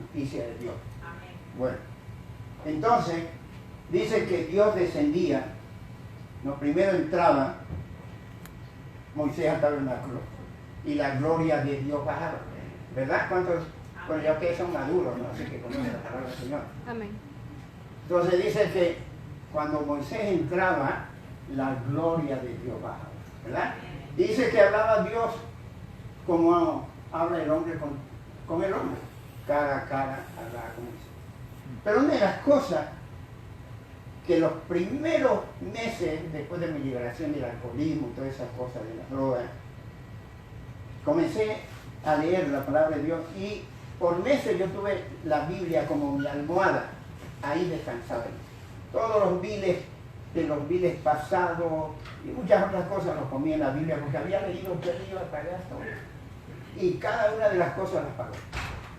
justicia de Dios. Amén. Bueno, entonces, dice que Dios descendía, no, primero entraba Moisés al tabernáculo y la gloria de Dios bajaba. ¿Verdad? ¿Cuántos? Bueno, ya ustedes son maduros, ¿no? Así que conocen la palabra del Señor. Amén. Entonces dice que cuando Moisés entraba, la gloria de Dios bajaba. ¿Verdad? Dice que hablaba Dios como habla el hombre con el hombre. Cara a cara hablaba con Moisés. Pero una de las cosas que los primeros meses después de mi liberación del alcoholismo y todas esas cosas de las drogas, comencé a leer la palabra de Dios y por meses yo tuve la Biblia como mi almohada, ahí descansaba. Todos los viles pasados y muchas otras cosas los ponía en la Biblia porque había leído que iba a pagar todo. Y cada una de las cosas las pagó.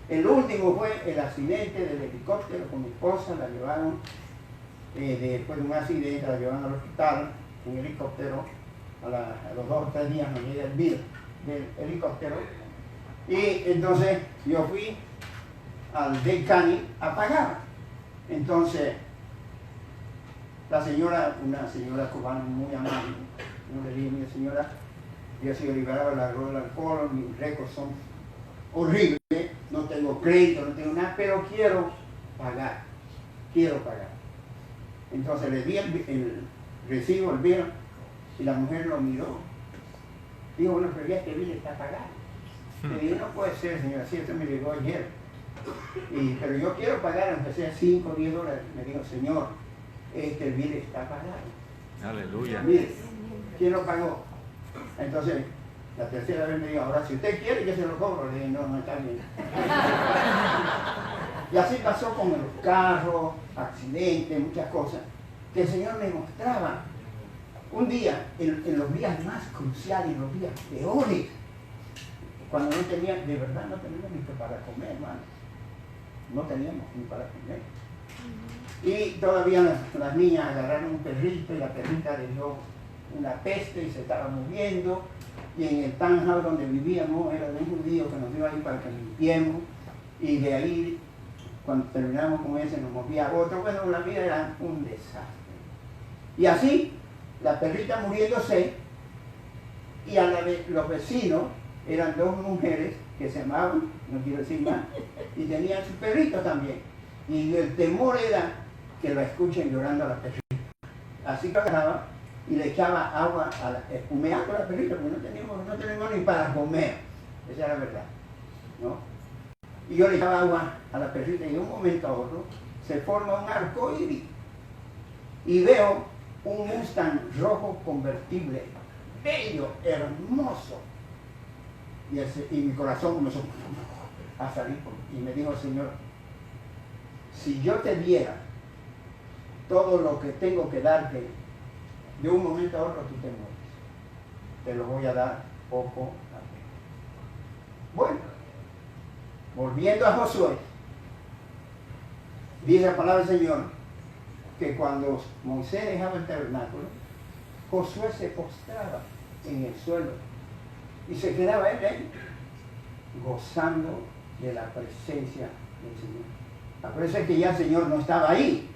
El último fue el accidente del helicóptero con mi esposa, la llevaron, después de un accidente, la llevaron al hospital en helicóptero, a los 2 o 3 días me llega el bill del helicóptero, y entonces yo fui al Dade County a pagar. Entonces, la señora, una señora cubana muy amable, yo le dije, mira señora, yo he sido liberado de la droga del alcohol, mis récords son horribles, no tengo crédito, no tengo nada, pero quiero pagar. Entonces le di el recibo, el bill, y la mujer lo miró. Dijo, bueno, pero ya este bill está pagado. Le dije, no puede ser, señora, si esto me llegó ayer. Pero yo quiero pagar, aunque sea 5 o 10 dólares. Me dijo, señor, este bill está pagado. Aleluya. Mire, ¿quién lo pagó? Entonces, la tercera vez me dijo, ahora si usted quiere que se lo cobro. Le dije, no, está bien. Y así pasó con los carros, accidentes, muchas cosas, que el Señor me mostraba. Un día, en los días más cruciales, en los días peores, cuando no tenía, de verdad no teníamos ni para comer, hermano. No teníamos ni para comer. Y todavía las niñas agarraron un perrito y la perrita le dio una peste y se estaba muriendo. Y en el townhouse donde vivíamos era de un judío que nos dio ahí para que limpiemos. Y de ahí, cuando terminamos con ese, nos movía a otro. Bueno, la vida era un desastre. Y así, la perrita muriéndose, y a los vecinos eran 2 mujeres que se amaban, no quiero decir más, y tenían su perrito también. Y el temor era que la escuchen llorando a la perrita. Así que agarraba y le echaba agua, espumeando a la perrita, porque no teníamos ni para comer. Esa era la verdad, ¿no? Y yo le echaba agua a la perrita y de un momento a otro se forma un arco iris. Y veo un Mustang rojo convertible, bello, hermoso. Y mi corazón comenzó a salir. Y me dijo el Señor, si yo te diera todo lo que tengo que darte, de un momento a otro tú te mueres. Te lo voy a dar poco a poco. Bueno, volviendo a Josué, dice la palabra del Señor que cuando Moisés dejaba el tabernáculo, Josué se postraba en el suelo y se quedaba él ahí, gozando de la presencia del Señor. Parece que ya el Señor no estaba ahí,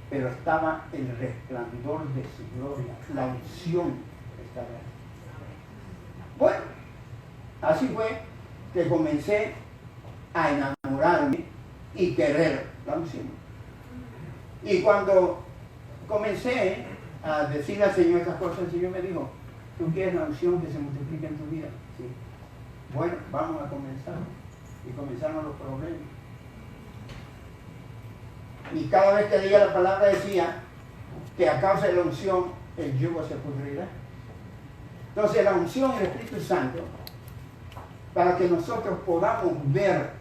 pero estaba el resplandor de su gloria, la unción estaba ahí. Bueno, así fue que comencé a enamorarme y querer la unción. Y cuando comencé a decirle al Señor estas cosas, el Señor me dijo, ¿tú quieres la unción que se multiplique en tu vida? Sí. Bueno, vamos a comenzar. Y comenzaron los problemas. Y cada vez que leía la palabra decía que a causa de la unción el yugo se pudrirá. Entonces la unción del Espíritu Santo, para que nosotros podamos ver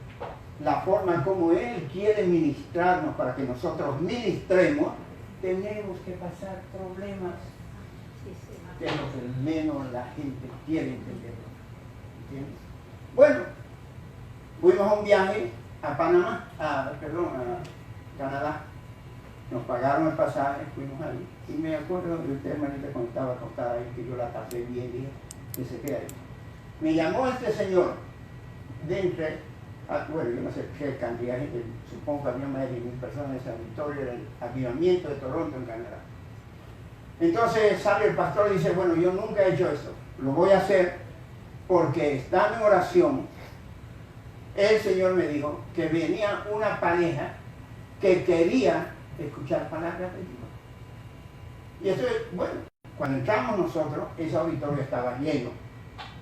la forma como Él quiere ministrarnos, para que nosotros ministremos, tenemos que pasar problemas, que es lo que menos la gente quiere entender. ¿Entiendes? Bueno, fuimos a un viaje a Panamá, a Canadá. Nos pagaron el pasaje, fuimos ahí. Y me acuerdo de usted, hermanita, cuando estaba acostada ahí, que yo la tapé bien, dije que se quede ahí. Me llamó este señor de entre bueno, yo no sé qué cantidad de gente, supongo que había más de 10,000 personas en ese auditorio, era el avivamiento de Toronto, en Canadá. Entonces sale el pastor y dice, bueno, yo nunca he hecho esto, lo voy a hacer porque estando en oración, el Señor me dijo que venía una pareja que quería escuchar palabras de Dios. Y eso es, bueno, cuando entramos nosotros, ese auditorio estaba lleno.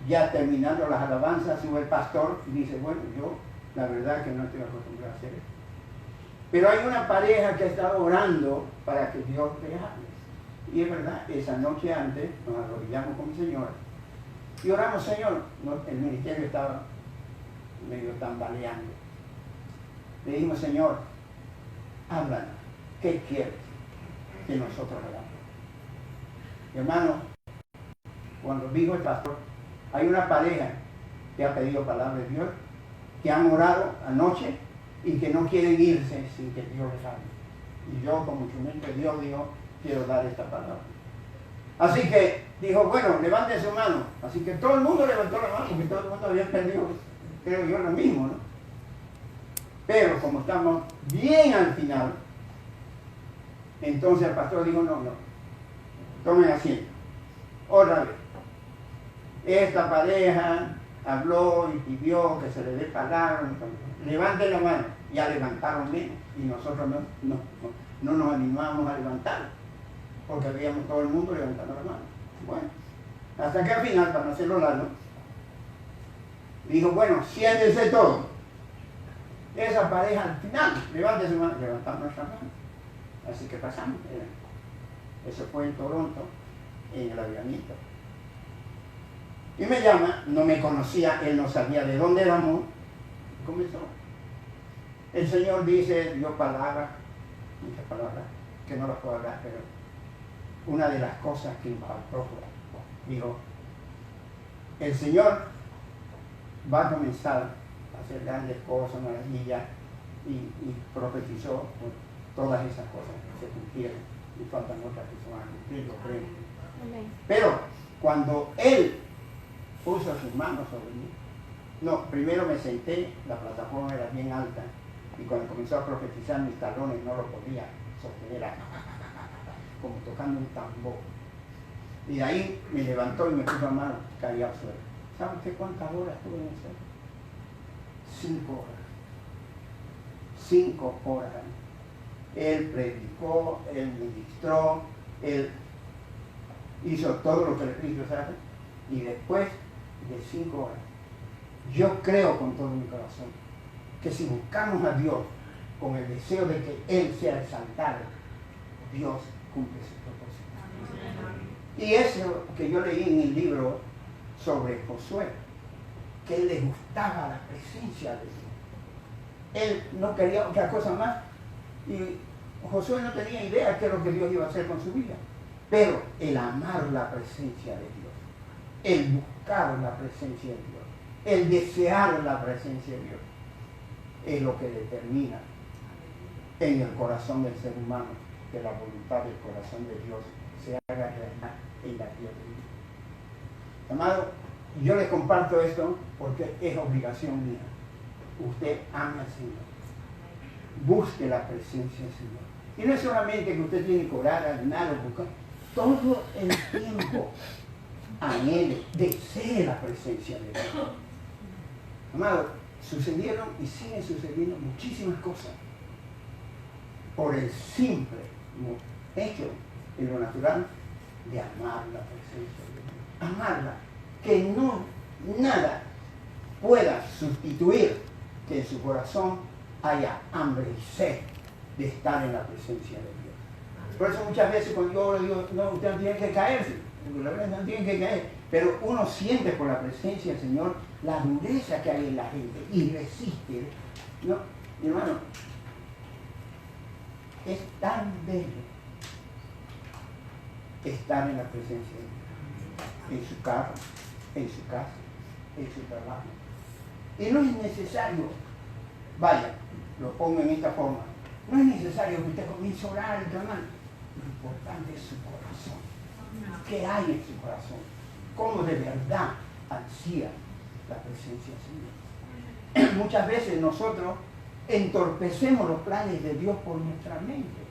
Ya terminando las alabanzas, sube el pastor y dice, bueno, yo la verdad que no estoy acostumbrado a hacer esto. Pero hay una pareja que está orando para que Dios te hable. Y es verdad, esa noche antes nos arrodillamos con mi señora y oramos, Señor, el ministerio estaba medio tambaleando. Le dijimos, Señor, háblanos, ¿qué quieres que nosotros hagamos? Hermano, cuando dijo el pastor, hay una pareja que ha pedido palabra de Dios, que han orado anoche y que no quieren irse sin que Dios les hable. Y yo, como instrumento de Dios, digo, quiero dar esta palabra. Así que dijo, bueno, levante su mano. Así que todo el mundo levantó la mano, porque todo el mundo había perdido, creo yo, lo mismo, ¿no? Pero como estamos bien al final, entonces el pastor dijo, no, tomen asiento. Otra vez. Esta pareja habló y pidió que se le dé palabra. Levanten la mano. Ya levantaron menos. Y nosotros no nos animamos a levantar, porque veíamos todo el mundo levantando la mano. Bueno, hasta que al final, para no hacerlo largo, dijo, bueno, siéntense todos. Esa pareja al final, levanten su mano, levantamos nuestra mano. Así que pasamos. Eso fue en Toronto, en el avivamiento. Y me llama, no me conocía, él no sabía de dónde éramos. Comenzó. El Señor dice, dio palabras, muchas palabras, que no las puedo hablar, pero una de las cosas que impactó fue, dijo, el Señor va a comenzar a hacer grandes cosas, maravillas, y profetizó todas esas cosas que se cumplieron, y faltan otras que se van a cumplir, yo creo. Pero cuando Él puso sus manos sobre mí, no, primero me senté, la plataforma era bien alta, y cuando comenzó a profetizar mis talones no lo podía sostener, como tocando un tambor. Y de ahí me levantó y me puso a mano, caí al suelo. ¿Sabe usted cuántas horas estuve en el suelo? 5 horas. 5 horas. Él predicó, él ministró, él hizo todo lo que el Espíritu hace, y después de 5 horas, yo creo con todo mi corazón que si buscamos a Dios con el deseo de que Él sea exaltado, Dios cumple su propósito. Y eso que yo leí en el libro sobre Josué, que él le gustaba la presencia de Dios. Él no quería otra cosa más, y Josué no tenía idea de qué es lo que Dios iba a hacer con su vida. Pero el amar la presencia de Dios, el buscar la presencia de Dios, el desear la presencia de Dios, es lo que determina en el corazón del ser humano que la voluntad del corazón de Dios se haga realidad en la tierra. Amado, yo les comparto esto porque es obligación mía. Usted ama al Señor. Busque la presencia del Señor. Y no es solamente que usted tiene que orar, ayunar o buscar. Todo el tiempo anhele, desee la presencia de Dios. Amado, sucedieron y siguen sucediendo muchísimas cosas por el simple hecho en lo natural de amar la presencia de Dios. Amarla, que no nada pueda sustituir que en su corazón haya hambre y sed de estar en la presencia de Dios. Por eso muchas veces cuando yo oro digo, no, usted no tiene que caerse, la verdad no tiene que caer, pero uno siente por la presencia del Señor la dureza que hay en la gente y resiste. No, mi hermano, es tan bello estar en la presencia de Dios, en su carro, en su casa, en su trabajo. Y no es necesario, vaya, lo pongo en esta forma, no es necesario que usted comience a orar y clamar. Lo importante es su corazón. ¿Qué hay en su corazón? ¿Cómo de verdad ansía la presencia del Señor? muchas veces nosotros entorpecemos los planes de Dios por nuestra mente,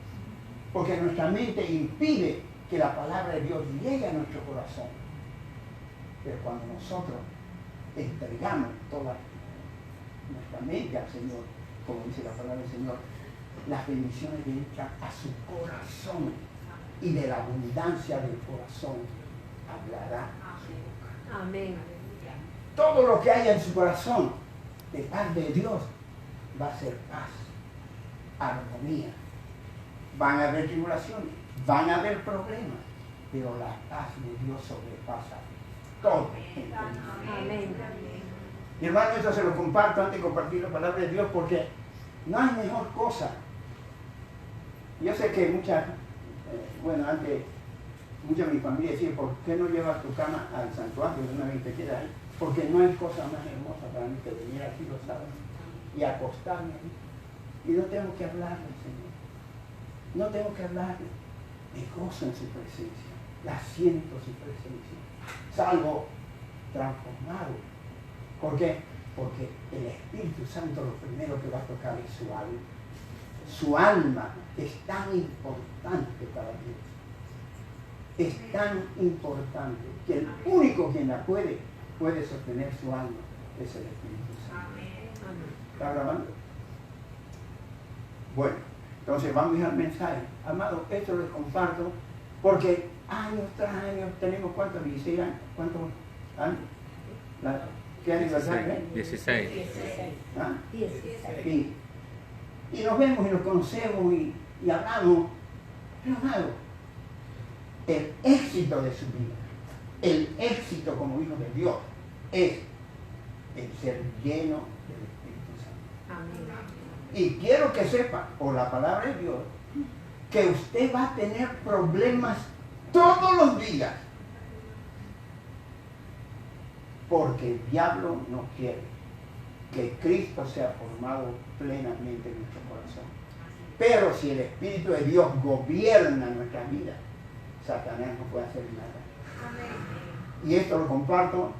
porque nuestra mente impide que la palabra de Dios llegue a nuestro corazón. Pero cuando nosotros entregamos toda nuestra mente al Señor, como dice la palabra del Señor, las bendiciones entran a su corazón, y de la abundancia del corazón hablará su boca. Amén. Todo lo que haya en su corazón de parte de Dios va a ser paz, armonía. Van a haber tribulaciones, van a haber problemas, pero la paz de Dios sobrepasa todo entendimiento. Amén. Mi hermano, esto se lo comparto antes de compartir la palabra de Dios, porque no hay mejor cosa. Yo sé que antes mucha de mi familia decía, ¿por qué no llevas tu cama al santuario de una vez te quedas ahí? Porque no hay cosa más hermosa para mí que venir aquí los sábados y acostarme ahí. Y no tengo que hablarle, Señor. No tengo que hablarle. Me gozo en su presencia. La siento su presencia. Salgo transformado. ¿Por qué? Porque el Espíritu Santo lo primero que va a tocar es su alma. Su alma es tan importante para Dios. Es tan importante que el único quien la puede sostener su alma es el Espíritu Santo. ¿Está grabando? Bueno, entonces vamos a ir al mensaje. Amado, esto les comparto porque años tras años tenemos ¿cuántos? 16 años. ¿Cuántos años? ¿Qué aniversario es? 16. ¿Ah? 16. Y nos vemos y nos conocemos y hablamos. Pero amado, el éxito de su vida, el éxito como hijo de Dios, es el ser lleno del Espíritu Santo. Amén. Y quiero que sepa, por la palabra de Dios, que usted va a tener problemas todos los días. Porque el diablo no quiere que Cristo sea formado plenamente en nuestro corazón. Pero si el Espíritu de Dios gobierna nuestra vida, Satanás no puede hacer nada. Y esto lo comparto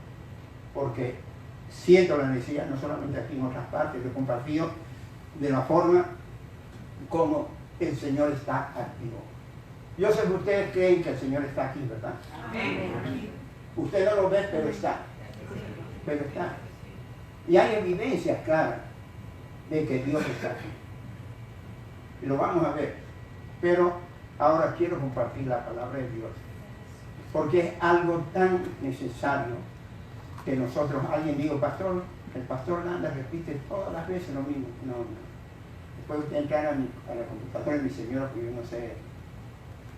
porque siento la necesidad, no solamente aquí en otras partes, lo he compartido de la forma como el Señor está activo. Yo sé que ustedes creen que el Señor está aquí, ¿verdad? Amén. Usted no lo ve, pero está. Pero está. Y hay evidencias claras de que Dios está aquí. Y lo vamos a ver. Pero ahora quiero compartir la palabra de Dios. Porque es algo tan necesario que nosotros, alguien dijo, pastor, el pastor Landa repite todas las veces lo mismo. No. Después usted entra a la computadora de mi señora, porque yo no sé.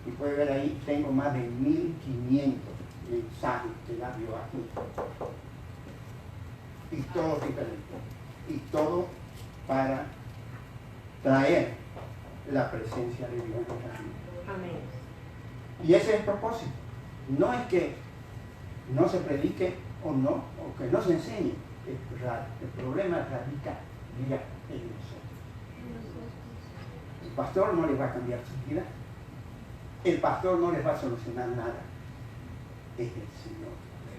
Y puede ver ahí, tengo más de 1500 mensajes que la vio aquí. Y todo diferente. Y todo para traer la presencia de Dios en nuestra vida. Amén. Y ese es el propósito. No es que no se predique o no, o que no se enseñe. El problema radica en nosotros. El pastor no les va a cambiar su vida. El pastor no les va a solucionar nada. Es el Señor.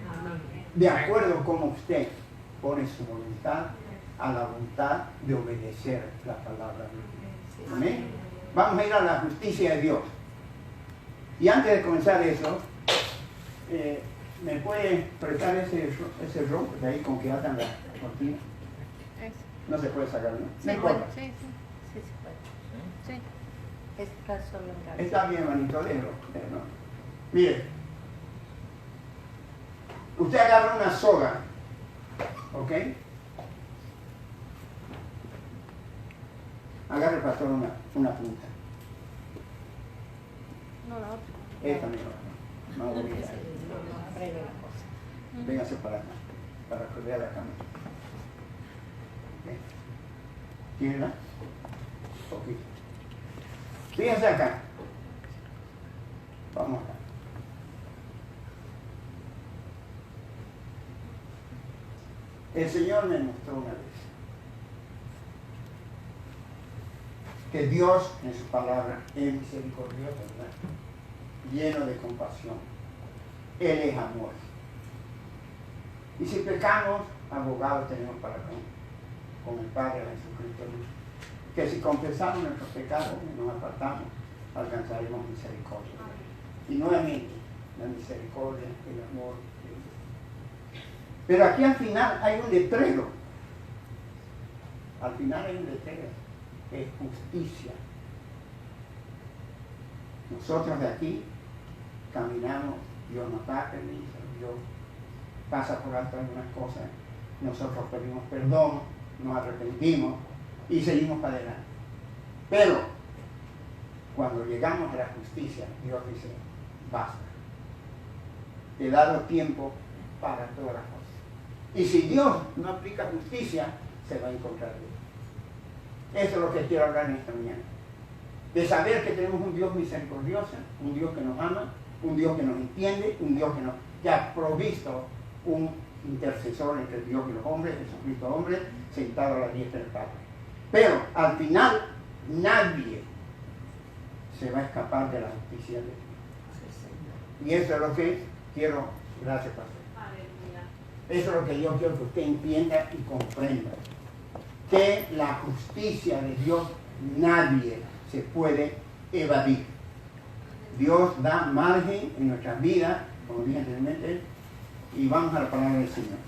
Amén. De acuerdo a cómo usted pone su voluntad a la voluntad de obedecer la palabra de Dios. Amén. Vamos a ir a la justicia de Dios. Y antes de comenzar eso, ¿me puede prestar ese rope de ahí con que atan la cortina? No se puede sacar, ¿no? No importa. Sí, se puede. Sí. Está solo en casa. Está bien, manito, déjalo. ¿No? Mire, usted agarra una soga, ¿ok? Agarra el pastor una punta. No, la otra. Esta misma, más bonita. No aprende la cosa. Véngase para acá, para que vea la cámara. ¿Ok? ¿Tiene poquito? Fíjense acá. Vamos acá. El Señor me mostró una vez que Dios en su palabra es misericordioso, ¿verdad? Lleno de compasión. Él es amor. Y si pecamos, abogados tenemos para con con el Padre Jesucristo, que si confesamos nuestros pecados y nos apartamos, alcanzaremos misericordia. Y nuevamente, la misericordia, el amor de Dios. Pero aquí al final hay un letrero. Al final hay un letrero. Es justicia. Nosotros de aquí caminamos, Dios nos da permiso, Dios pasa por alto algunas cosas, nosotros pedimos perdón, nos arrepentimos y seguimos para adelante. Pero cuando llegamos a la justicia, Dios dice, basta. Te he dado tiempo para todas las cosas. Y si Dios no aplica justicia, se va a encontrar Dios. Eso es lo que quiero hablar en esta mañana. De saber que tenemos un Dios misericordioso, un Dios que nos ama, un Dios que nos entiende, un Dios que ha provisto un intercesor entre Dios y los hombres, Jesucristo hombre, sentado a la diestra del Padre. Pero al final nadie se va a escapar de la justicia de Dios. Y eso es lo que quiero, gracias Pastor. Eso es lo que yo quiero que usted entienda y comprenda. Que la justicia de Dios nadie se puede evadir. Dios da margen en nuestras vidas, como dije anteriormente, y vamos a la palabra del Señor.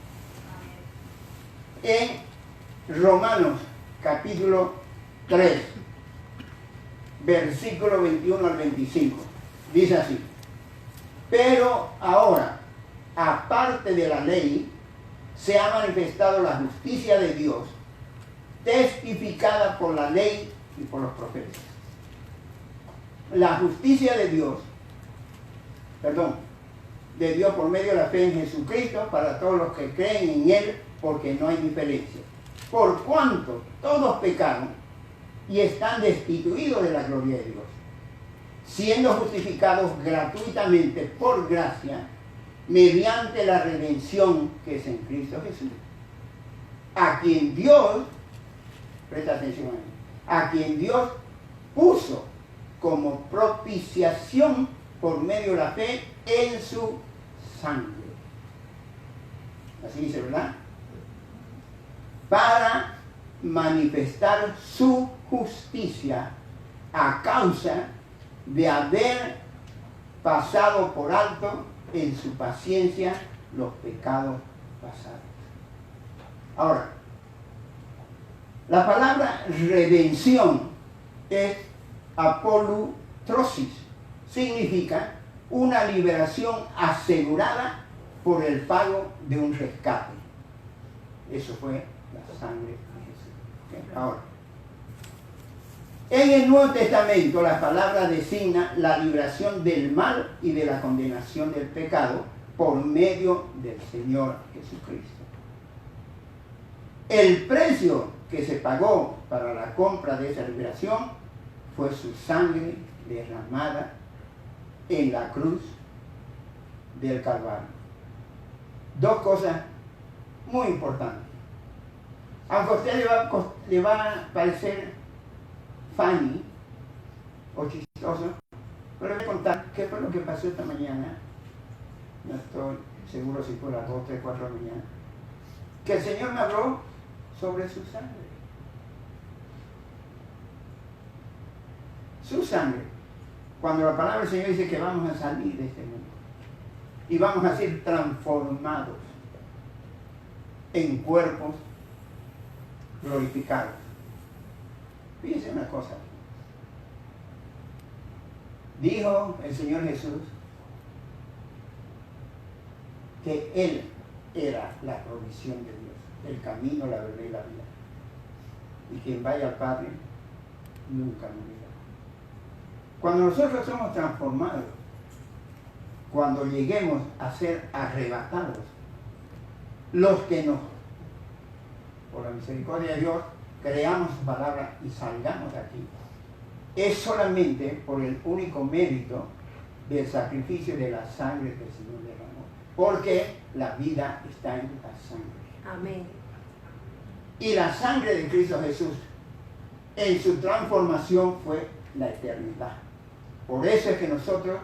En Romanos capítulo 3, versículo 21 al 25, dice así: pero ahora, aparte de la ley, se ha manifestado la justicia de Dios, testificada por la ley y por los profetas. La justicia de Dios por medio de la fe en Jesucristo para todos los que creen en Él, porque no hay diferencia. Por cuanto todos pecaron y están destituidos de la gloria de Dios, siendo justificados gratuitamente por gracia, mediante la redención que es en Cristo Jesús, a quien Dios, presta atención a quien Dios puso como propiciación por medio de la fe en su sangre. Así dice, ¿verdad? Para manifestar su justicia a causa de haber pasado por alto en su paciencia los pecados pasados. Ahora, la palabra redención es apolutrosis, significa una liberación asegurada por el pago de un rescate. Eso fue la sangre de Jesús. ¿Okay? Ahora, en el Nuevo Testamento la palabra designa la liberación del mal y de la condenación del pecado por medio del Señor Jesucristo. El precio que se pagó para la compra de esa liberación fue su sangre derramada en la cruz del Calvario. Dos cosas muy importantes. Aunque a usted le va a parecer funny o chistoso, pero le voy a contar qué fue lo que pasó esta mañana. No estoy seguro si fue a las 2, 3, 4 de la mañana. Que el Señor me habló sobre su sangre. Su sangre. Cuando la palabra del Señor dice que vamos a salir de este mundo y vamos a ser transformados en cuerpos glorificados. Fíjense una cosa. Dijo el Señor Jesús que Él era la provisión de Dios, el camino, la verdad y la vida. Y quien vaya al Padre nunca morirá. Cuando nosotros somos transformados, cuando lleguemos a ser arrebatados, los que nos, por la misericordia de Dios, creamos su palabra y salgamos de aquí, es solamente por el único mérito del sacrificio de la sangre que el Señor derramó. Porque la vida está en la sangre. Amén. Y la sangre de Cristo Jesús, en su transformación, fue la eternidad. Por eso es que nosotros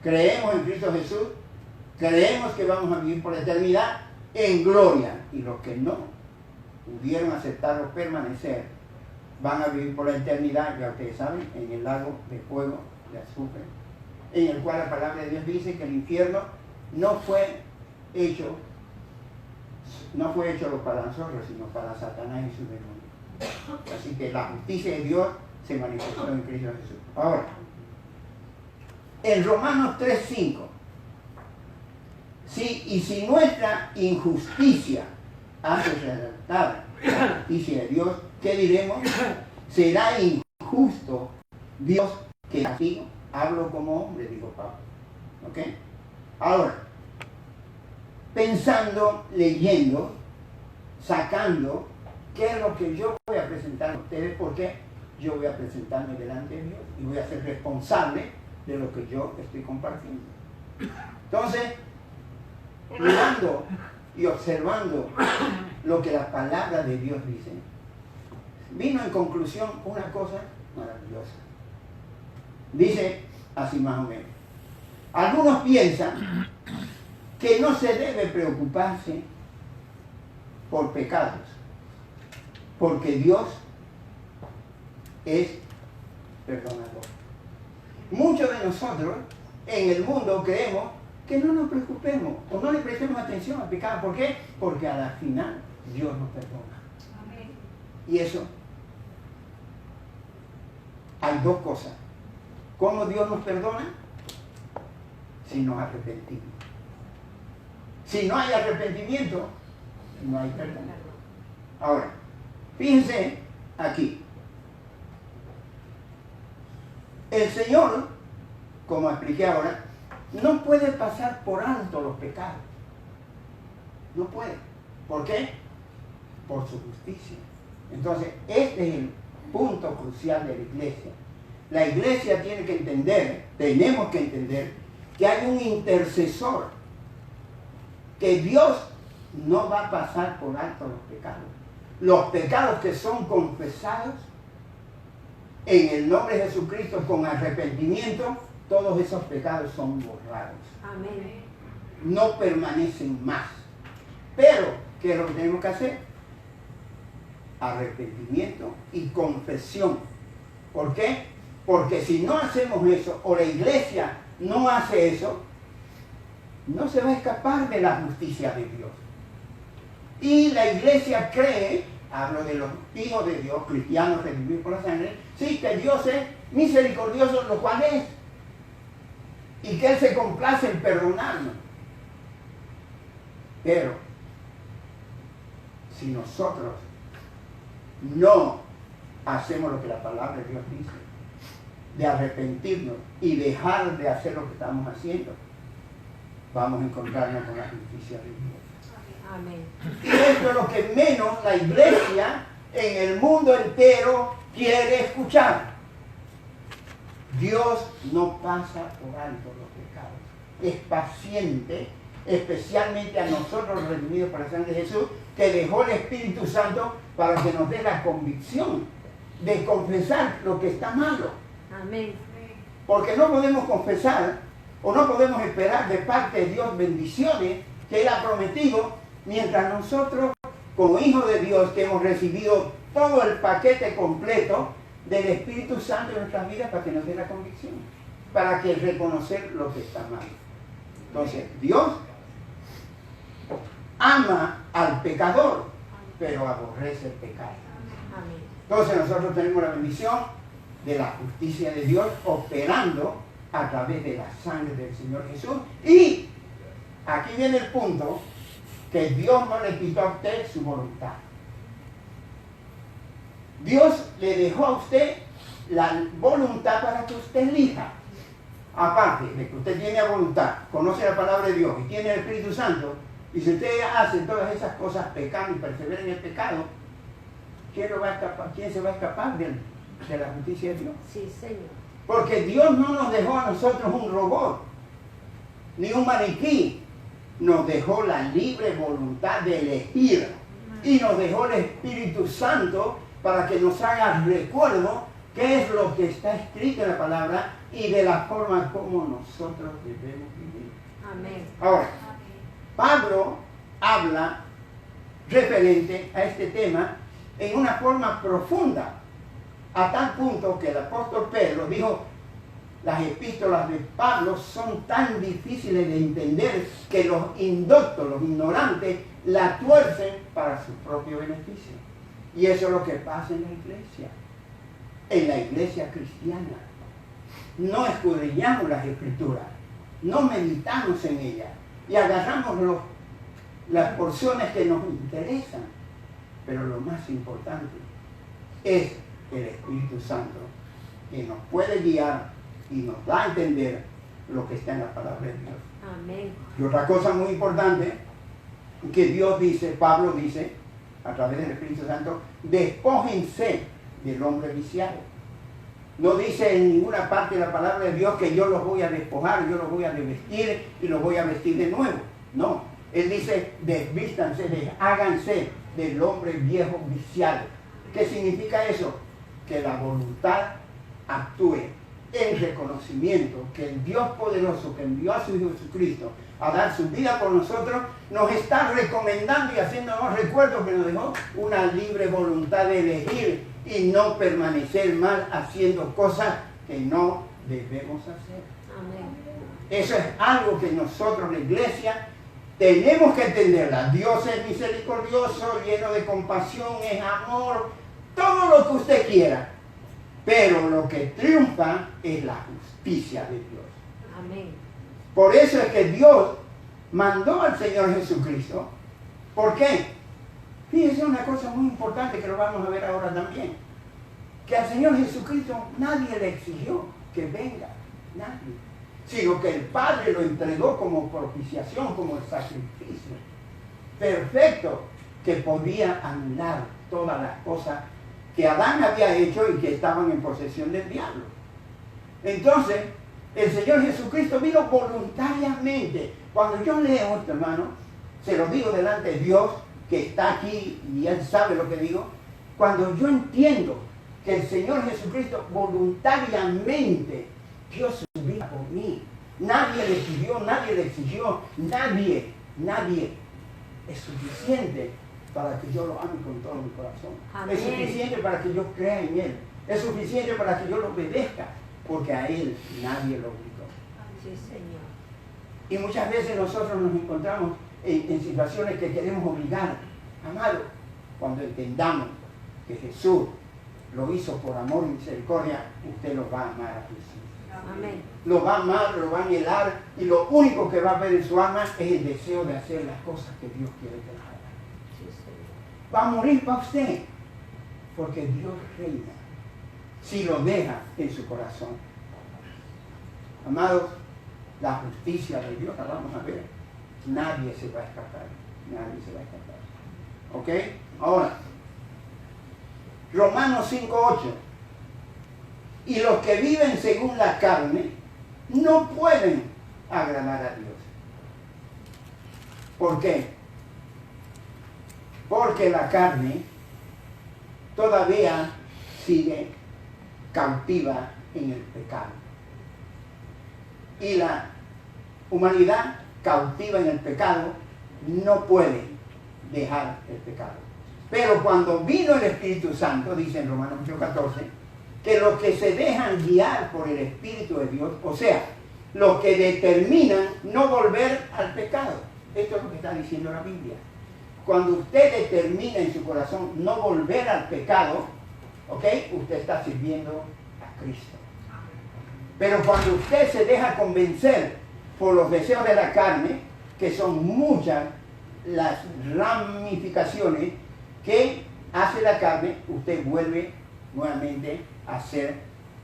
creemos en Cristo Jesús, creemos que vamos a vivir por la eternidad en gloria. Y los que no, pudieron aceptar o permanecer, van a vivir por la eternidad, ya ustedes saben, en el lago de fuego, de azufre, en el cual la palabra de Dios dice que el infierno no fue hecho para nosotros, sino para Satanás y sus demonios. Así que la justicia de Dios se manifestó en Cristo Jesús. Ahora, en Romanos 3:5, si nuestra injusticia hace resaltar la justicia de Dios, ¿qué diremos? ¿Será injusto Dios que castiga? Hablo como hombre, dijo Pablo. ¿Ok? Ahora, pensando, leyendo, sacando, ¿qué es lo que yo voy a presentar a ustedes? Porque yo voy a presentarme delante de Dios y voy a ser responsable de lo que yo estoy compartiendo. Entonces, mirando y observando lo que la palabra de Dios dice, vino en conclusión una cosa maravillosa. Dice así más o menos: algunos piensan que no se debe preocuparse por pecados, porque Dios es perdonador. Muchos de nosotros en el mundo creemos que no nos preocupemos o no le prestemos atención al pecado. ¿Por qué? Porque a la final Dios nos perdona. Amén. Y eso, hay dos cosas. ¿Cómo Dios nos perdona? Si nos arrepentimos. Si no hay arrepentimiento, no hay perdón. Ahora, fíjense aquí. El Señor, como expliqué ahora, no puede pasar por alto los pecados. No puede. ¿Por qué? Por su justicia. Entonces, este es el punto crucial de la iglesia. La iglesia tiene que entender, tenemos que entender, que hay un intercesor, que Dios no va a pasar por alto los pecados. Los pecados que son confesados en el nombre de Jesucristo con arrepentimiento, todos esos pecados son borrados. Amén. No permanecen más. Pero, ¿qué es lo que tenemos que hacer? Arrepentimiento y confesión. ¿Por qué? Porque si no hacemos eso, o la iglesia no hace eso, no se va a escapar de la justicia de Dios. Y la iglesia cree, hablo de los hijos de Dios, cristianos redimidos por la sangre, sí, que Dios es misericordioso, lo cual es, y que Él se complace en perdonarnos. Pero, si nosotros no hacemos lo que la palabra de Dios dice, de arrepentirnos y dejar de hacer lo que estamos haciendo, vamos a encontrarnos con la justicia de Dios. Amén. Y esto es lo que menos la iglesia en el mundo entero quiere escuchar. Dios no pasa por alto los pecados. Es paciente, especialmente a nosotros redimidos por la sangre de Jesús, que dejó el Espíritu Santo para que nos dé la convicción de confesar lo que está malo. Amén. Porque no podemos confesar o no podemos esperar de parte de Dios bendiciones que Él ha prometido, mientras nosotros, como hijos de Dios, que hemos recibido todo el paquete completo del Espíritu Santo en nuestras vidas para que nos dé la convicción, para que reconocer lo que está mal. Entonces, Dios ama al pecador, pero aborrece el pecado. Amén. Entonces nosotros tenemos la bendición de la justicia de Dios operando a través de la sangre del Señor Jesús. Y aquí viene el punto, que Dios no le quitó a usted su voluntad. Dios le dejó a usted la voluntad para que usted elija. Aparte de que usted tiene voluntad, conoce la palabra de Dios y tiene el Espíritu Santo, y si usted hace todas esas cosas pecando y persevera en el pecado, ¿quién se va a escapar de la justicia de Dios? Sí, Señor. Porque Dios no nos dejó a nosotros un robot, ni un maniquí. Nos dejó la libre voluntad de elegir. Y nos dejó el Espíritu Santo para que nos haga recuerdo qué es lo que está escrito en la palabra y de la forma como nosotros debemos vivir. Amén. Ahora, Pablo habla referente a este tema en una forma profunda, a tal punto que el apóstol Pedro dijo: las epístolas de Pablo son tan difíciles de entender que los indoctos, los ignorantes, la tuercen para su propio beneficio. Y eso es lo que pasa en la iglesia cristiana. No escudriñamos las escrituras, no meditamos en ellas y agarramos las porciones que nos interesan. Pero lo más importante es el Espíritu Santo, que nos puede guiar y nos da a entender lo que está en la palabra de Dios. Amén. Y otra cosa muy importante que Dios dice, Pablo dice, a través del Espíritu Santo: despójense del hombre viciado. No dice en ninguna parte de la palabra de Dios que yo los voy a despojar, yo los voy a desvestir y los voy a vestir de nuevo. No, Él dice: desvístanse, háganse del hombre viejo viciado. ¿Qué significa eso? Que la voluntad actúe en reconocimiento que el Dios poderoso que envió a su Hijo Jesucristo a dar su vida por nosotros, nos está recomendando y haciéndonos recuerdo que nos dejó una libre voluntad de elegir y no permanecer mal haciendo cosas que no debemos hacer. Amén. Eso es algo que nosotros, la iglesia, tenemos que entenderla. Dios es misericordioso, lleno de compasión, es amor, todo lo que usted quiera. Pero lo que triunfa es la justicia de Dios. Amén. Por eso es que Dios mandó al Señor Jesucristo. ¿Por qué? Fíjense una cosa muy importante que lo vamos a ver ahora también. Que al Señor Jesucristo nadie le exigió que venga. Nadie. Sino que el Padre lo entregó como propiciación, como el sacrificio perfecto que podía anular todas las cosas que Adán había hecho y que estaban en posesión del diablo. Entonces, el Señor Jesucristo vino voluntariamente. Cuando yo leo esto, hermano, se lo digo delante de Dios, que está aquí y Él sabe lo que digo. Cuando yo entiendo que el Señor Jesucristo voluntariamente dio su vida por mí, nadie le pidió, nadie le exigió, nadie es suficiente para que yo lo ame con todo mi corazón. Amén. Es suficiente para que yo crea en Él. Es suficiente para que yo lo obedezca, porque a Él nadie lo obligó. Sí, Señor. Y muchas veces nosotros nos encontramos en situaciones que queremos obligar. Amado, cuando entendamos que Jesús lo hizo por amor y misericordia, usted lo va a amar a Jesús. Amén. Lo va a amar, lo va a anhelar, y lo único que va a ver en su alma es el deseo de hacer las cosas que Dios quiere que haga. Va a morir para usted, porque Dios reina si lo deja en su corazón. Amados, la justicia de Dios la vamos a ver. Nadie se va a escapar. Nadie se va a escapar. ¿Ok? Ahora, Romanos 5:8. Y los que viven según la carne no pueden agradar a Dios. ¿Por qué? Porque la carne todavía sigue cautiva en el pecado. Y la humanidad cautiva en el pecado no puede dejar el pecado. Pero cuando vino el Espíritu Santo, dice en Romanos 8:14, que los que se dejan guiar por el Espíritu de Dios, o sea, los que determinan no volver al pecado. Esto es lo que está diciendo la Biblia. Cuando usted determina en su corazón no volver al pecado, ¿ok? Usted está sirviendo a Cristo. Pero cuando usted se deja convencer por los deseos de la carne, que son muchas las ramificaciones que hace la carne, usted vuelve nuevamente a ser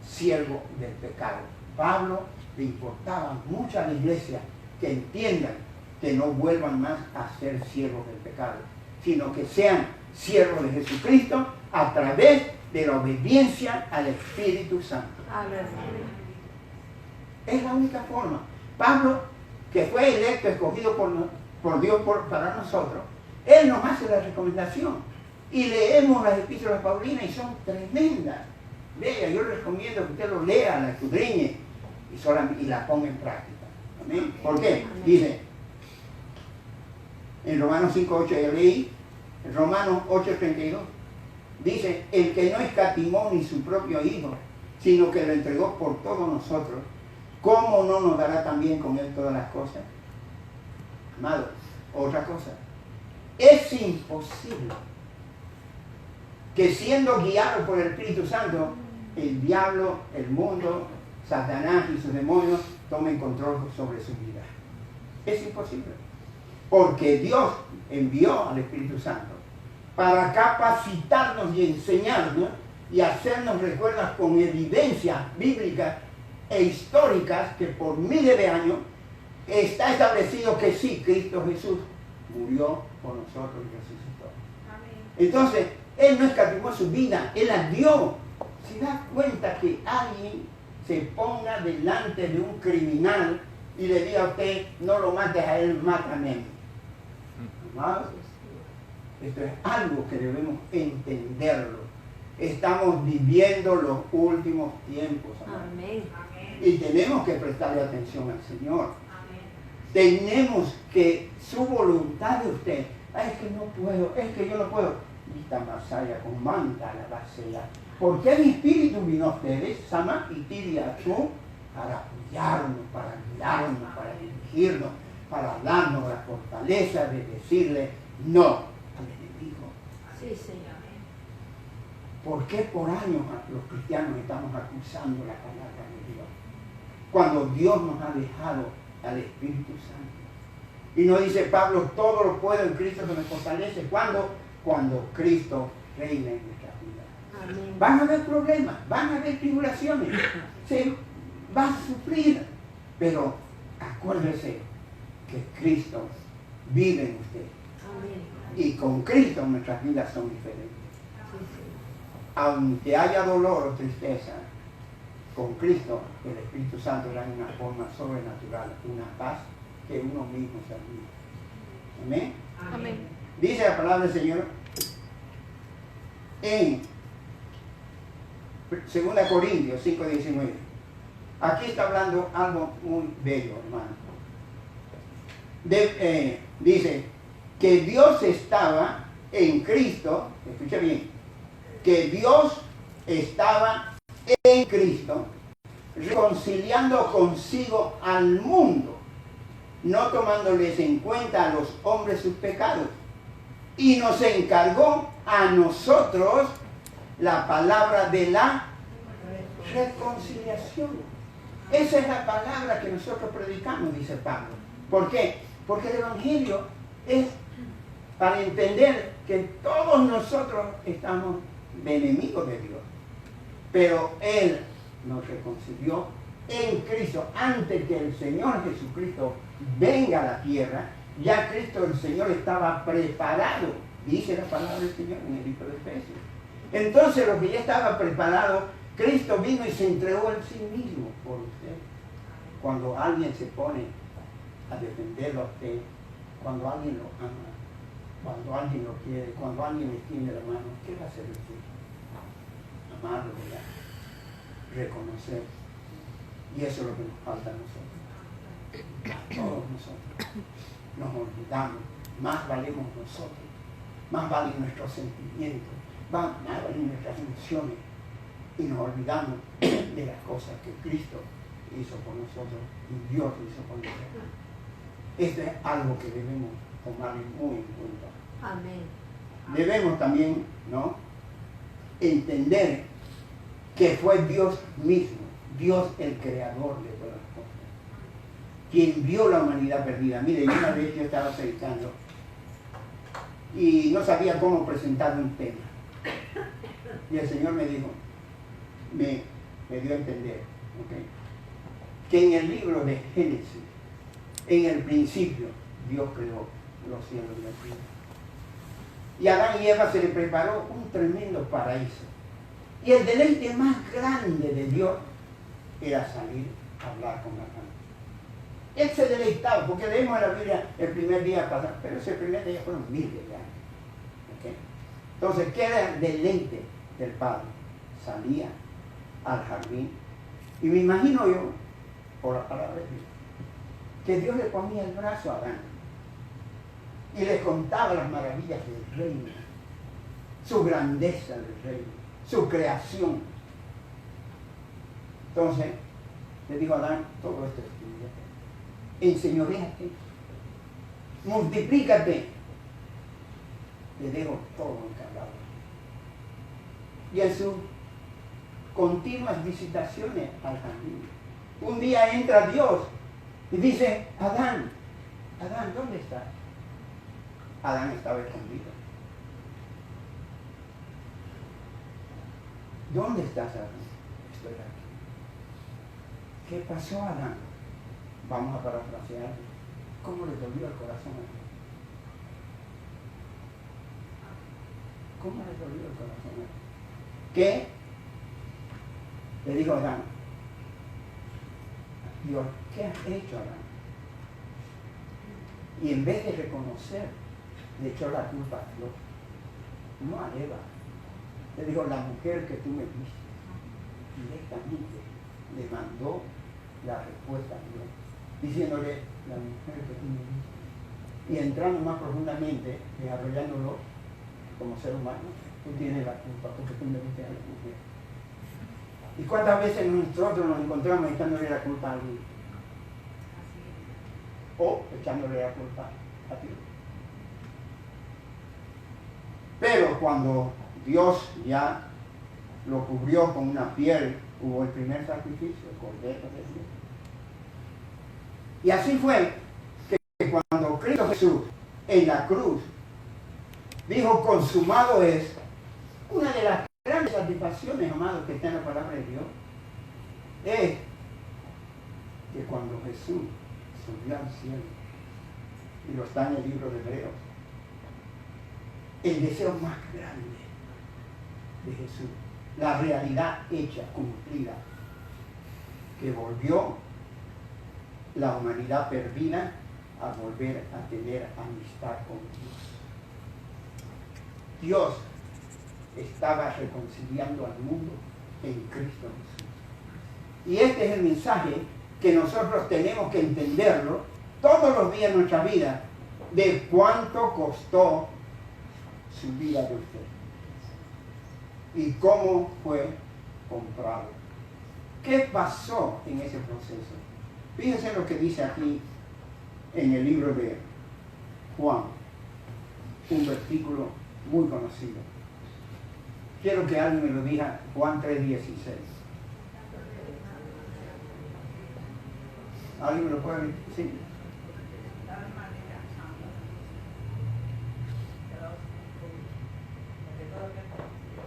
siervo del pecado. Pablo le importaba mucho a la iglesia que entiendan que no vuelvan más a ser siervos del pecado, sino que sean siervos de Jesucristo a través de la obediencia al Espíritu Santo. Aleluya. Es la única forma. Pablo, que fue electo, escogido por Dios para nosotros, él nos hace la recomendación. Y leemos las epístolas paulinas y son tremendas. Lea, yo les recomiendo que usted lo lea, la escudriñe y la ponga en práctica. ¿Amén? ¿Por qué? Dice, en Romanos 5:8 yo leí Romanos 8:32. Dice, el que no escatimó ni su propio Hijo, sino que lo entregó por todos nosotros, ¿cómo no nos dará también con él todas las cosas? Amado, otra cosa. Es imposible que siendo guiado por el Espíritu Santo, el diablo, el mundo, Satanás y sus demonios tomen control sobre su vida. Es imposible. Porque Dios envió al Espíritu Santo para capacitarnos y enseñarnos y hacernos recuerdas con evidencias bíblicas e históricas que por miles de años está establecido que sí, Cristo Jesús murió por nosotros y resucitó. Amén. Entonces, Él no escatimó su vida, Él la dio. ¿Se da cuenta que alguien se ponga delante de un criminal y le diga a usted, no lo mates a él, mátame a mí? ¿Amados? Esto es algo que debemos entenderlo. Estamos viviendo los últimos tiempos, amados. Amén. Y tenemos que prestarle atención al Señor. Amén. Tenemos que su voluntad de usted, es que no puedo, es que yo no puedo. Vista Masaya con manta la basela. Porque el Espíritu vino a ustedes, Sama y Tiria, tú, para apoyarnos, para guiarnos, para dirigirnos, para darnos la fortaleza de decirle no al enemigo. Sí, Señor. ¿Por qué por años los cristianos estamos acusando la palabra de Dios? Cuando Dios nos ha dejado al Espíritu Santo. Y nos dice Pablo, todo lo puedo en Cristo que me fortalece. ¿Cuándo? Cuando Cristo reina en nuestra vida. Amén. Van a haber problemas, van a haber tribulaciones, se va a sufrir, pero acuérdese que Cristo vive en usted. Amén. Y con Cristo nuestras vidas son diferentes. Aunque haya dolor o tristeza, con Cristo el Espíritu Santo da una forma sobrenatural, una paz que uno mismo se olvida. Amén. Amén. Dice la palabra del Señor en 2 Corintios 5:19. Aquí está hablando algo muy bello, hermano. Dice que Dios estaba en Cristo, escucha bien, que Dios estaba en Cristo reconciliando consigo al mundo, no tomándoles en cuenta a los hombres sus pecados, y nos encargó a nosotros la palabra de la reconciliación. Esa es la palabra que nosotros predicamos, dice Pablo. ¿Por qué? Porque el Evangelio es para entender que todos nosotros estamos de enemigos de Dios. Pero Él nos reconcilió en Cristo. Antes que el Señor Jesucristo venga a la tierra, ya Cristo el Señor estaba preparado. Dice la palabra del Señor en el libro de Efesios. Entonces lo que ya estaba preparado, Cristo vino y se entregó en sí mismo por usted. Cuando alguien se pone a defenderlo a usted, cuando alguien lo ama, cuando alguien lo quiere, cuando alguien le tiene la mano, ¿qué va a hacer usted? Amarlo, ¿verdad? Reconocer. Y eso es lo que nos falta a nosotros. A todos nosotros. Nos olvidamos. Más valemos nosotros. Más valen nuestros sentimientos. Más valen nuestras emociones. Y nos olvidamos de las cosas que Cristo hizo por nosotros y Dios hizo por nosotros. Esto es algo que debemos tomar muy en cuenta. Amén. Debemos también, ¿no?, entender que fue Dios mismo, Dios el creador de todas las cosas, quien vio la humanidad perdida. Mire, una vez yo estaba predicando y no sabía cómo presentar un tema. Y el Señor me dijo, me dio a entender, ¿okay?, que en el libro de Génesis, en el principio, Dios creó los cielos y la tierra. Y a Adán y Eva se le preparó un tremendo paraíso. Y el deleite más grande de Dios era salir a hablar con Adán. Él se deleitaba, porque leemos en la Biblia el primer día pasado, pero ese primer día fueron miles de años. ¿Okay? Entonces, ¿qué era el deleite del Padre? Salía al jardín. Y me imagino yo, por la palabra de Dios, que Dios le ponía el brazo a Adán. y les contaba las maravillas del reino, su grandeza del reino, su creación. Entonces, le dijo a Adán, todo esto es tuyo. Enseñoréate, multiplícate, le dejo todo encargado. Y en sus continuas visitaciones al jardín, un día entra Dios y dice, Adán, Adán, ¿dónde estás? Adán estaba escondido. ¿Dónde estás, Adán? Estoy aquí. ¿Qué pasó, Adán? Vamos a parafrasear. ¿Cómo le dolió el corazón a Dios? ¿Cómo le dolió el corazón a Dios? ¿Qué? Le dijo a Adán, Dios, ¿qué has hecho, Adán? Y en vez de reconocer, le echó la culpa a Dios, no a Eva. Le dijo, la mujer que tú me diste, directamente le mandó la respuesta a Dios, diciéndole, la mujer que tú me diste. Y entrando más profundamente, desarrollándolo como ser humano, tú tienes la culpa porque tú me diste a la mujer. ¿Y cuántas veces nosotros nos encontramos echándole la culpa a alguien? O echándole la culpa a Dios. Pero cuando Dios ya lo cubrió con una piel, hubo el primer sacrificio, el Cordero de Dios. Y así fue que cuando Cristo Jesús en la cruz dijo consumado es, una de las grandes satisfacciones, amados, que está en la palabra de Dios, es que cuando Jesús subió al cielo, y lo está en el libro de Hebreos, el deseo más grande de Jesús, la realidad hecha, cumplida, que volvió la humanidad perdida a volver a tener amistad con Dios. Dios estaba reconciliando al mundo en Cristo Jesús. Y este es el mensaje que nosotros tenemos que entenderlo todos los días de nuestra vida, de cuánto costó su vida de usted y cómo fue comprado. ¿Qué pasó en ese proceso? Fíjense lo que dice aquí en el libro de Juan, un versículo muy conocido. Quiero que alguien me lo diga, Juan 3:16. ¿Alguien me lo puede decir? Sí.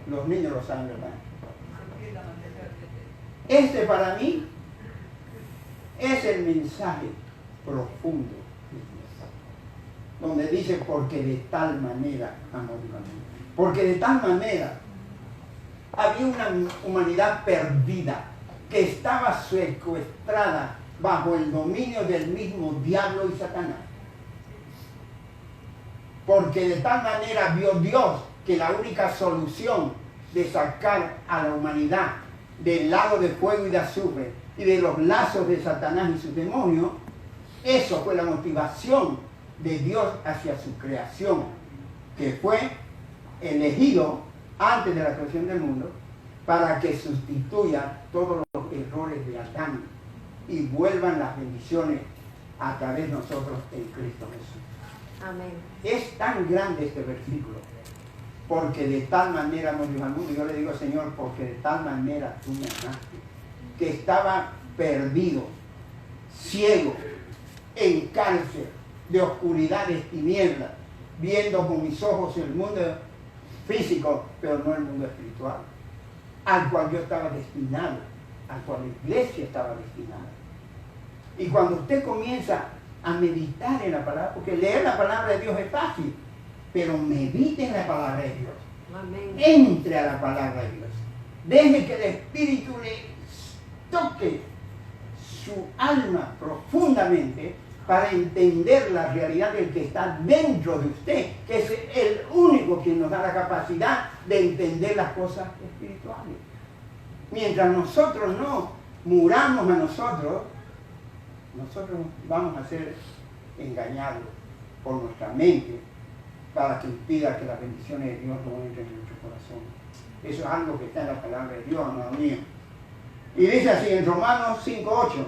Los niños lo saben, ¿verdad? Este para mí es el mensaje profundo de Dios, donde dice, porque de tal manera amó Dios al mundo. Porque de tal manera había una humanidad perdida que estaba secuestrada bajo el dominio del mismo diablo y Satanás. Porque de tal manera vio Dios que la única solución de sacar a la humanidad del lago de fuego y de azufre y de los lazos de Satanás y sus demonios, eso fue la motivación de Dios hacia su creación, que fue elegido antes de la creación del mundo para que sustituya todos los errores de Adán y vuelvan las bendiciones a través de nosotros en Cristo Jesús. Amén. Es tan grande este versículo, porque de tal manera amó Dios al mundo. Yo le digo, Señor, porque de tal manera tú me amaste, que estaba perdido, ciego, en cárcel de oscuridad, de tinieblas, viendo con mis ojos el mundo físico, pero no el mundo espiritual, al cual yo estaba destinado, al cual la iglesia estaba destinada. Y cuando usted comienza a meditar en la palabra, porque leer la palabra de Dios es fácil, pero medite en la palabra de Dios. Amén. Entre a la palabra de Dios. Deje que el Espíritu le toque su alma profundamente para entender la realidad del que está dentro de usted, que es el único que nos da la capacidad de entender las cosas espirituales. Mientras nosotros no muramos a nosotros vamos a ser engañados por nuestra mente para que impida que las bendiciones de Dios no entren en nuestro corazón. Eso es algo que está en la palabra de Dios, amado mío. Y dice así en Romanos 5:8,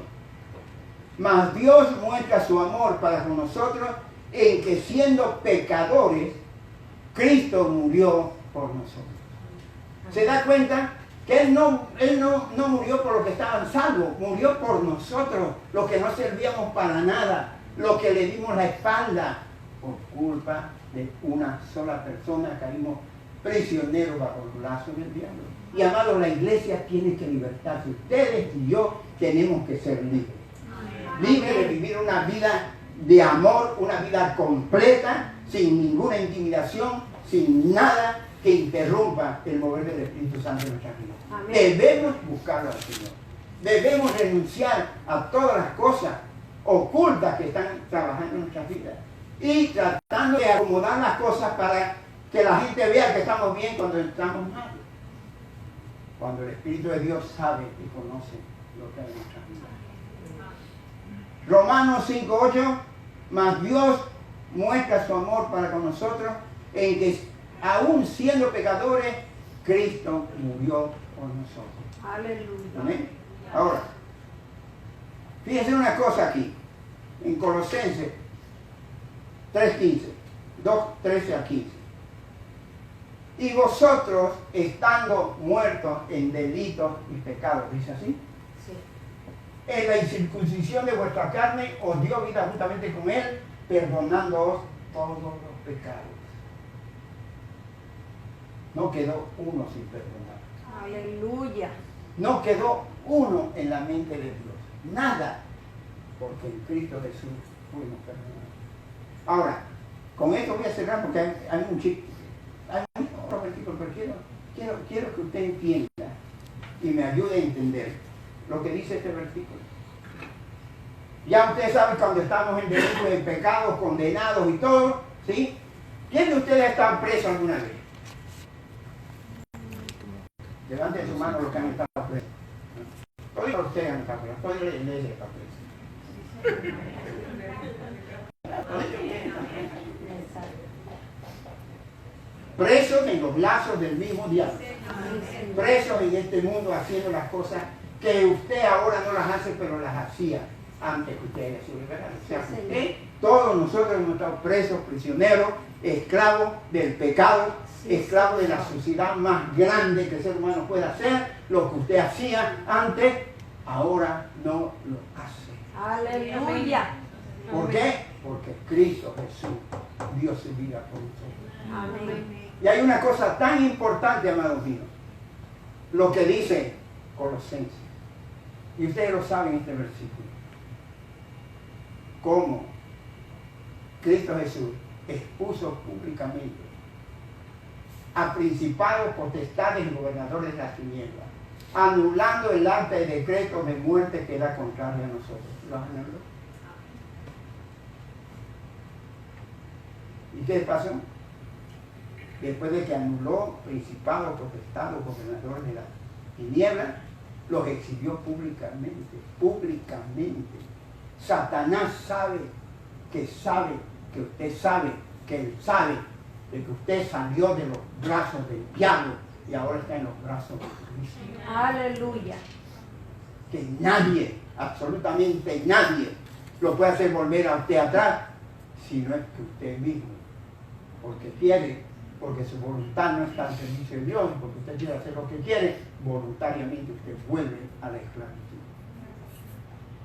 mas Dios muestra su amor para con nosotros en que siendo pecadores, Cristo murió por nosotros. ¿Se da cuenta? Que Él no murió por los que estaban salvos, murió por nosotros, los que no servíamos para nada, los que le dimos la espalda. Por culpa de una sola persona caímos prisioneros bajo el lazo del diablo. Y amados, la iglesia tiene que libertarse. Ustedes y yo tenemos que ser libres. Libres de vivir una vida de amor, una vida completa, sin ninguna intimidación, sin nada que interrumpa el mover del Espíritu Santo en nuestra vida. Amén. Debemos buscarlo al Señor. Debemos renunciar a todas las cosas ocultas que están trabajando en nuestra vida y tratando de acomodar las cosas para que la gente vea que estamos bien cuando estamos mal. Cuando el Espíritu de Dios sabe y conoce lo que hay en nuestra vida. Romanos 5:8, mas Dios muestra su amor para con nosotros en que aún siendo pecadores, Cristo murió por nosotros. Aleluya. ¿Amén? Ahora, fíjense una cosa aquí, en Colosenses 3:15, 2:13 a 15. Y vosotros, estando muertos en delitos y pecados, ¿dice así? Sí. En la incircuncisión de vuestra carne os dio vida juntamente con Él, perdonándoos todos los pecados. No quedó uno sin perdonar. Aleluya. No quedó uno en la mente de Dios. Nada. Porque en Cristo Jesús fuimos perdonados. Ahora, con esto voy a cerrar porque hay un chico. Hay otro versículo, pero quiero que usted entienda y me ayude a entender lo que dice este versículo. Ya ustedes saben cuando estamos en delitos, en pecados, condenados y todo, ¿sí? ¿Quién de ustedes está preso alguna vez? Levanten su mano los que han estado presos. Todos ustedes han estado presos. Toda la iglesia está presa. Presos en los lazos del mismo diablo. Presos en este mundo haciendo las cosas que usted ahora no las hace, pero las hacía antes que usted haya sido liberado. O sea, usted, todos nosotros hemos estado presos, prisioneros, esclavos del pecado, esclavos de la suciedad más grande que el ser humano puede hacer. Lo que usted hacía antes, ahora no lo hace. Aleluya. ¿Por qué? Porque Cristo Jesús dio su vida por nosotros. Amén. Y hay una cosa tan importante, amados míos, lo que dice Colosenses. Y ustedes lo saben en este versículo. Cómo Cristo Jesús expuso públicamente a principados, potestades y gobernadores de las tinieblas, anulando el acta de decreto de muerte que era contrario a nosotros. ¿Lo anuló? ¿Y qué pasó? Después de que anuló principados, potestades, gobernadores de las tinieblas, los exhibió públicamente. Satanás sabe que usted sabe, que él sabe de que usted salió de los brazos del diablo y ahora está en los brazos de Cristo. Aleluya. Que nadie, absolutamente nadie, lo puede hacer volver a usted atrás, si no es que usted mismo, porque quiere, porque su voluntad no está al servicio de Dios, porque usted quiere hacer lo que quiere, voluntariamente usted vuelve a la esclavitud.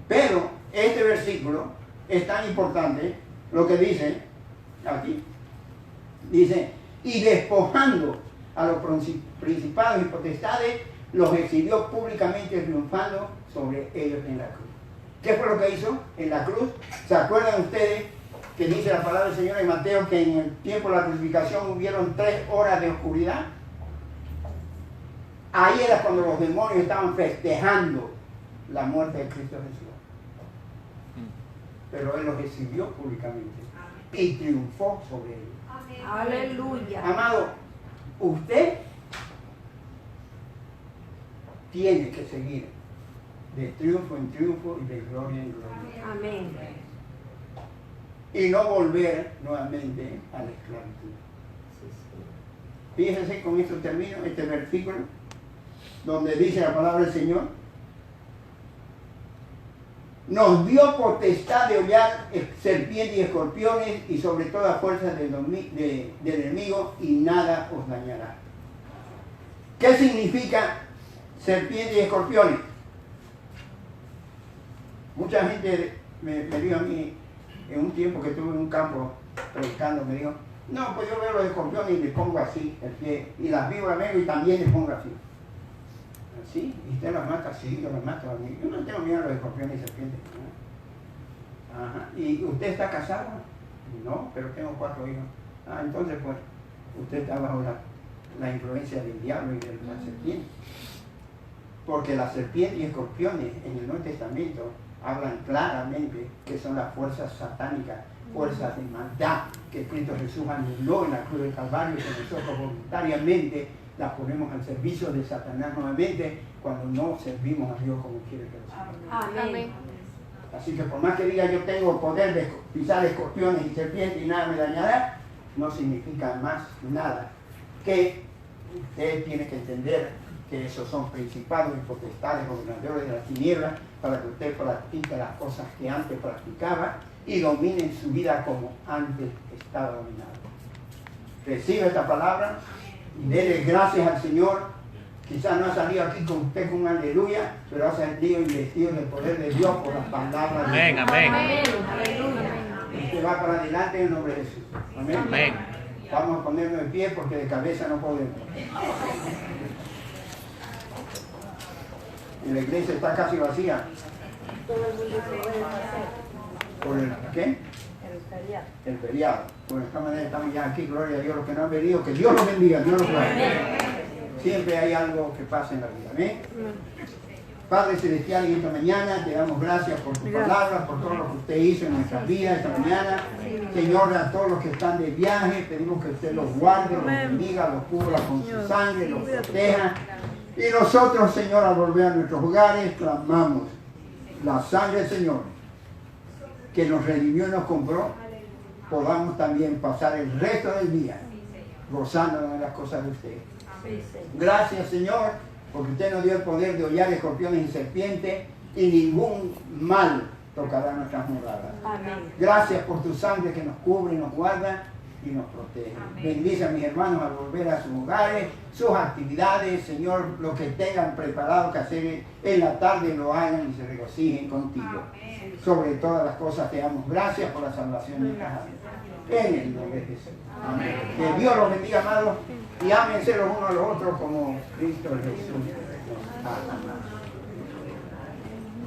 Pero este versículo es tan importante, lo que dice aquí, dice, y despojando a los principados y potestades, los exhibió públicamente triunfando sobre ellos en la cruz. ¿Qué fue lo que hizo en la cruz? ¿Se acuerdan ustedes que dice la palabra del Señor en Mateo que en el tiempo de la crucificación hubieron 3 horas de oscuridad? Ahí era cuando los demonios estaban festejando la muerte de Cristo Jesús. Pero Él los exhibió públicamente y triunfó sobre ellos. Aleluya. Amado, usted tiene que seguir de triunfo en triunfo y de gloria en gloria. Amén. y no volver nuevamente a la esclavitud. Fíjense, con esto termino este versículo donde dice la palabra del Señor: nos dio potestad de hollar serpientes y escorpiones y sobre toda fuerza del enemigo, y nada os dañará. ¿Qué significa serpientes y escorpiones? Mucha gente me dijo a mí, en un tiempo que estuve en un campo predicando, me dijo: no, pues yo veo los escorpiones y le pongo así el pie, y las víboras veo y también le pongo así. ¿Sí? ¿Y usted las mata? Sí, yo las mato a mí. Yo no tengo miedo a los escorpiones y serpientes. ¿No? Ajá. ¿Y usted está casado? No, pero tengo 4 hijos. Ah, entonces pues usted está bajo la influencia del diablo y de la serpiente. Porque las serpientes y escorpiones en el Nuevo Testamento hablan claramente que son las fuerzas satánicas, fuerzas de maldad que Cristo Jesús anuló en la cruz del Calvario, que nosotros voluntariamente las ponemos al servicio de Satanás nuevamente cuando no servimos a Dios como quiere que lo sirvamos. Amén. Así que por más que diga yo tengo poder de pisar escorpiones y serpientes y nada me dañará, no significa más nada. Que usted tiene que entender que esos son principados y potestades, gobernadores de la tiniebla, para que usted practique las cosas que antes practicaba y domine su vida como antes estaba dominado. Recibe esta palabra y dele gracias al Señor. Quizás no ha salido aquí con usted con un aleluya, pero ha salido investido del poder de Dios por las palabras. Amén, amén. Usted va para adelante en el nombre de Jesús. Amén. Amén. Vamos a ponernos de pie porque de cabeza no podemos. Y la iglesia está casi vacía. Todo el mundo se puede pasar. ¿Por el qué? El feriado. El feriado. Por esta manera estamos ya aquí, gloria a Dios, los que no han venido, que Dios los bendiga, Dios los bendiga. Siempre hay algo que pasa en la vida. ¿Amén? Padre Celestial, en esta mañana te damos gracias por tu palabra, por todo lo que usted hizo en nuestras vidas esta mañana. Señor, a todos los que están de viaje, pedimos que usted los guarde, los bendiga, los cubra con su sangre, los proteja. Y nosotros, Señor, al volver a nuestros hogares, clamamos la sangre del Señor, que nos redimió y nos compró, podamos también pasar el resto del día gozándonos de las cosas de usted. Gracias, Señor, porque usted nos dio el poder de hollar escorpiones y serpientes, y ningún mal tocará nuestras moradas. Gracias por tu sangre que nos cubre y nos guarda y nos protege. Bendice a mis hermanos al volver a sus hogares, sus actividades, Señor, lo que tengan preparado que hacer en la tarde lo hagan y se regocijen contigo. Sobre todas las cosas te damos gracias por la salvación de nuestras almas. En el nombre de Jesús. Amén. Que Dios los bendiga, amados, y ámense los unos a los otros como Cristo Jesús nos ha amado.